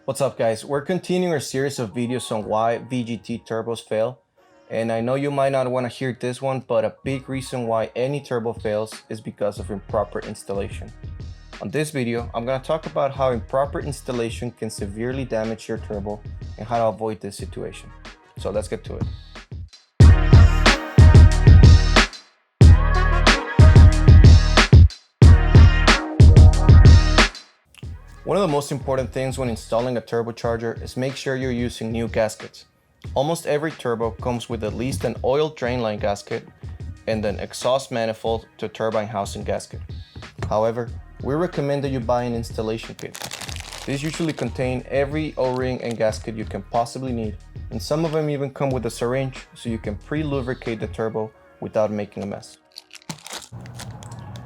What's up guys, we're continuing our series of videos on why VGT turbos fail, and I know you might not want to hear this one, but a big reason why any turbo fails is because of improper installation. On this video, I'm going to talk about how improper installation can severely damage your turbo and how to avoid this situation. So let's get to it. One of the most important things when installing a turbocharger is make sure you're using new gaskets. Almost every turbo comes with at least an oil drain line gasket and an exhaust manifold to turbine housing gasket. However, we recommend that you buy an installation kit. These usually contain every O-ring and gasket you can possibly need, and some of them even come with a syringe so you can pre-lubricate the turbo without making a mess.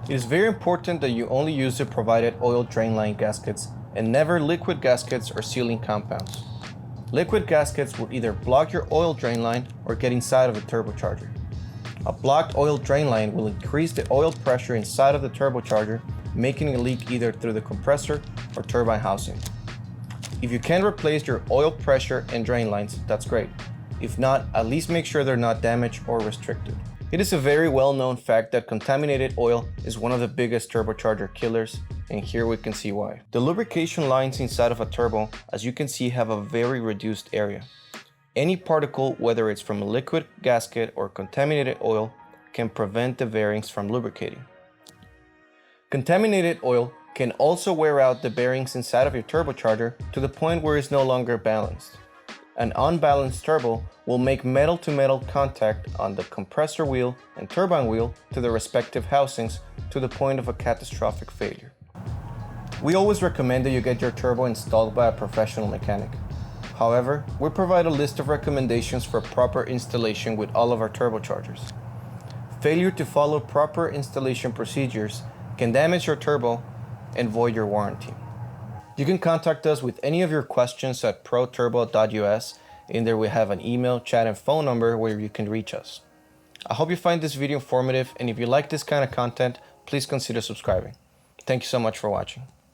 It is very important that you only use the provided oil drain line gaskets and never liquid gaskets or sealing compounds. Liquid gaskets will either block your oil drain line or get inside of the turbocharger. A blocked oil drain line will increase the oil pressure inside of the turbocharger, making a leak either through the compressor or turbine housing. If you can replace your oil pressure and drain lines, that's great. If not, at least make sure they're not damaged or restricted. It is a very well-known fact that contaminated oil is one of the biggest turbocharger killers, and here we can see why. The lubrication lines inside of a turbo, as you can see, have a very reduced area. Any particle, whether it's from a liquid gasket or contaminated oil, can prevent the bearings from lubricating. Contaminated oil can also wear out the bearings inside of your turbocharger to the point where it's no longer balanced. An unbalanced turbo will make metal-to-metal contact on the compressor wheel and turbine wheel to the respective housings to the point of a catastrophic failure. We always recommend that you get your turbo installed by a professional mechanic. However, we provide a list of recommendations for proper installation with all of our turbochargers. Failure to follow proper installation procedures can damage your turbo and void your warranty. You can contact us with any of your questions at proturbo.us. In there we have an email, chat, and phone number where you can reach us. I hope you find this video informative, and if you like this kind of content, please consider subscribing. Thank you so much for watching.